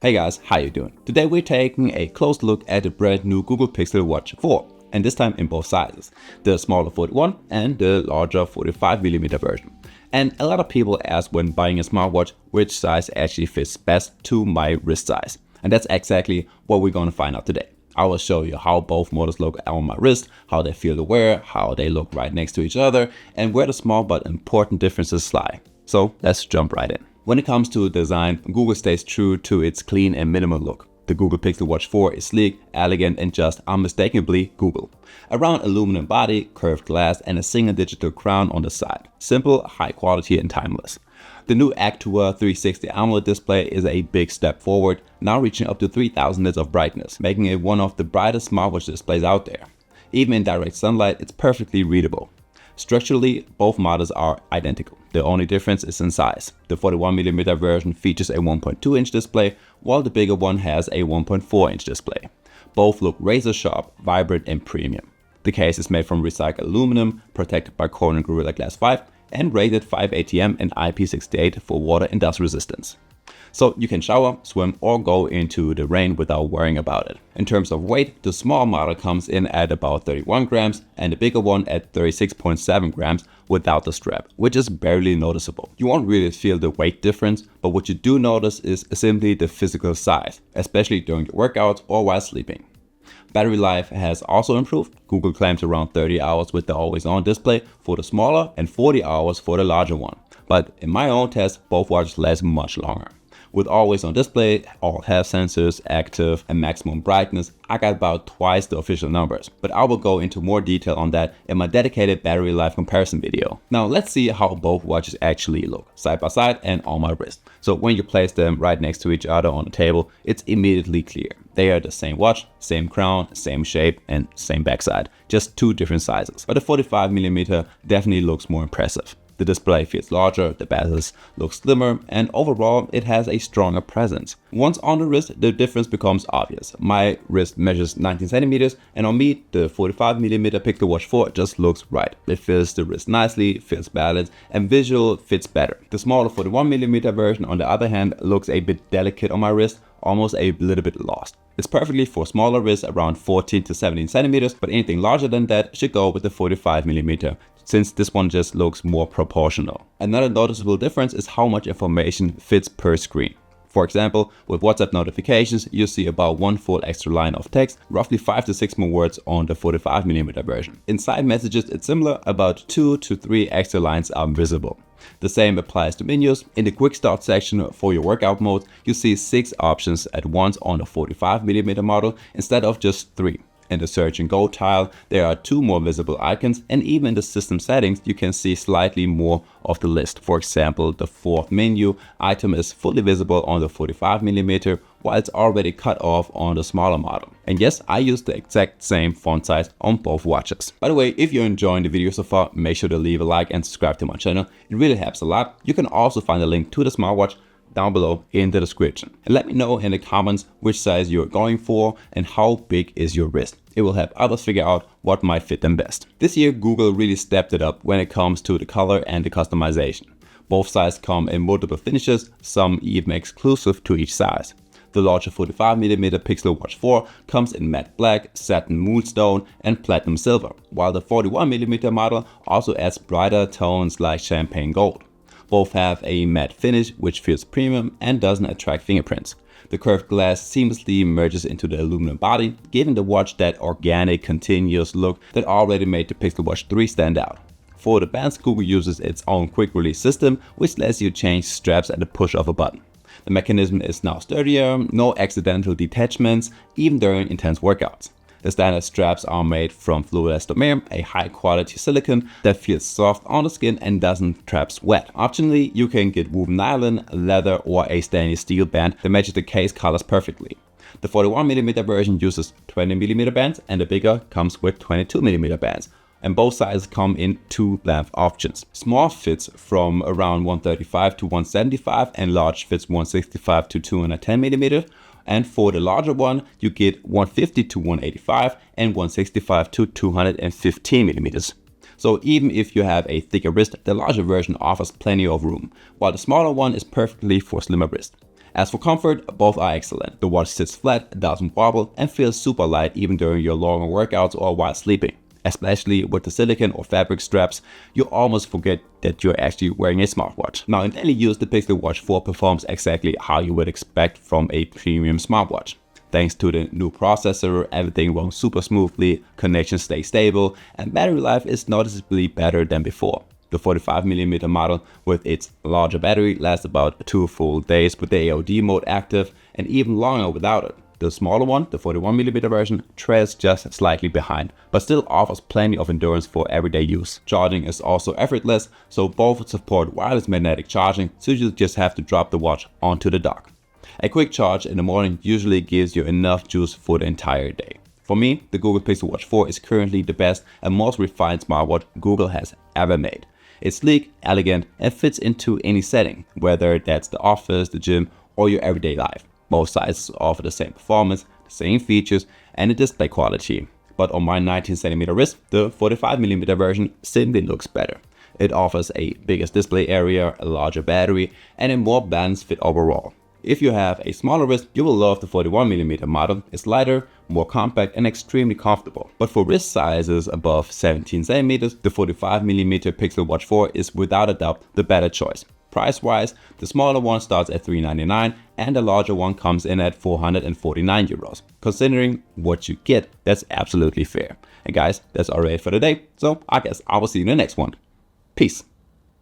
Hey guys, how you doing? Today we're taking a close look at the brand new Google Pixel Watch 4, and this time in both sizes, the smaller 41 and the larger 45mm version. And a lot of people ask when buying a smartwatch which size actually fits best to my wrist size. And that's exactly what we're going to find out today. I will show you how both models look on my wrist, how they feel to wear, how they look right next to each other, and where the small but important differences lie. So let's jump right in. When it comes to design, Google stays true to its clean and minimal look. The Google Pixel Watch 4 is sleek, elegant, and just unmistakably Google. A round aluminum body, curved glass, and a single digital crown on the side. Simple, high quality, and timeless. The new Actua 360 AMOLED display is a big step forward, now reaching up to 3000 nits of brightness, making it one of the brightest smartwatch displays out there. Even in direct sunlight, it's perfectly readable. Structurally, both models are identical. The only difference is in size. The 41mm version features a 1.2-inch display, while the bigger one has a 1.4-inch display. Both look razor sharp, vibrant, and premium. The case is made from recycled aluminum, protected by Corning Gorilla Glass 5, and rated 5 ATM and IP68 for water and dust resistance. So you can shower, swim, or go into the rain without worrying about it. In terms of weight, the small model comes in at about 31 grams and the bigger one at 36.7 grams without the strap, which is barely noticeable. You won't really feel the weight difference, but what you do notice is simply the physical size, especially during your workouts or while sleeping. Battery life has also improved. Google claims around 30 hours with the always-on display for the smaller and 40 hours for the larger one. But in my own test, both watches last much longer. With always on display, all health sensors, active, and maximum brightness, I got about twice the official numbers, but I will go into more detail on that in my dedicated battery life comparison video. Now let's see how both watches actually look, side by side and on my wrist. So when you place them right next to each other on the table, it's immediately clear. They are the same watch, same crown, same shape, and same backside, just two different sizes. But the 45mm definitely looks more impressive. The display feels larger, the bezels look slimmer, and overall it has a stronger presence. Once on the wrist, the difference becomes obvious. My wrist measures 19 centimeters, and on me, the 45mm Pixel Watch 4 just looks right. It fills the wrist nicely, feels balanced, and visual fits better. The smaller 41mm version, on the other hand, looks a bit delicate on my wrist, almost a little bit lost. It's perfectly for smaller wrists around 14 to 17 centimeters, but anything larger than that should go with the 45mm, since this one just looks more proportional. Another noticeable difference is how much information fits per screen. For example, with WhatsApp notifications, you see about one full extra line of text, roughly 5 to 6 more words on the 45mm version. Inside messages, it's similar, about 2 to 3 extra lines are visible. The same applies to menus. In the quick start section for your workout mode, you see 6 options at once on the 45mm model instead of just 3. In the search and go tile, there are 2 more visible icons, and even in the system settings, you can see slightly more of the list. For example, the 4th menu item is fully visible on the 45mm, while it's already cut off on the smaller model. And yes, I use the exact same font size on both watches. By the way, if you're enjoying the video so far, make sure to leave a like and subscribe to my channel. It really helps a lot. You can also find a link to the smartwatch down below in the description. And let me know in the comments which size you're going for and how big is your wrist. It will help others figure out what might fit them best. This year, Google really stepped it up when it comes to the color and the customization. Both sizes come in multiple finishes, some even exclusive to each size. The larger 45mm Pixel Watch 4 comes in matte black, satin moonstone, and platinum silver, while the 41mm model also adds brighter tones like champagne gold. Both have a matte finish which feels premium and doesn't attract fingerprints. The curved glass seamlessly merges into the aluminum body, giving the watch that organic, continuous look that already made the Pixel Watch 3 stand out. For the bands, Google uses its own quick release system, which lets you change straps at the push of a button. The mechanism is now sturdier, no accidental detachments, even during intense workouts. The standard straps are made from fluoelastomer, a high quality silicone that feels soft on the skin and doesn't trap sweat. Optionally, you can get woven nylon, leather, or a stainless steel band that matches the case colors perfectly. The 41mm version uses 20mm bands, and the bigger comes with 22mm bands. And both sizes come in 2 length options. Small fits from around 135 to 175 and large fits 165 to 210mm. And for the larger one, you get 150 to 185 and 165 to 215mm. So even if you have a thicker wrist, the larger version offers plenty of room, while the smaller one is perfectly for slimmer wrists. As for comfort, both are excellent. The watch sits flat, doesn't wobble, and feels super light even during your longer workouts or while sleeping. Especially with the silicone or fabric straps, you almost forget that you're actually wearing a smartwatch. Now in daily use, the Pixel Watch 4 performs exactly how you would expect from a premium smartwatch. Thanks to the new processor, everything runs super smoothly, connections stay stable, and battery life is noticeably better than before. The 45mm model with its larger battery lasts about 2 full days with the AOD mode active, and even longer without it. The smaller one, the 41mm version, trails just slightly behind, but still offers plenty of endurance for everyday use. Charging is also effortless, so both support wireless magnetic charging, so you just have to drop the watch onto the dock. A quick charge in the morning usually gives you enough juice for the entire day. For me, the Google Pixel Watch 4 is currently the best and most refined smartwatch Google has ever made. It's sleek, elegant, and fits into any setting, whether that's the office, the gym, or your everyday life. Both sizes offer the same performance, the same features, and the display quality. But on my 19cm wrist, the 45mm version simply looks better. It offers a bigger display area, a larger battery, and a more balanced fit overall. If you have a smaller wrist, you will love the 41mm model. It's lighter, more compact, and extremely comfortable. But for wrist sizes above 17cm, the 45mm Pixel Watch 4 is without a doubt the better choice. Price-wise, the smaller one starts at $399 and the larger one comes in at €449. Considering what you get, that's absolutely fair. And guys, that's alright for today, so I guess I will see you in the next one. Peace.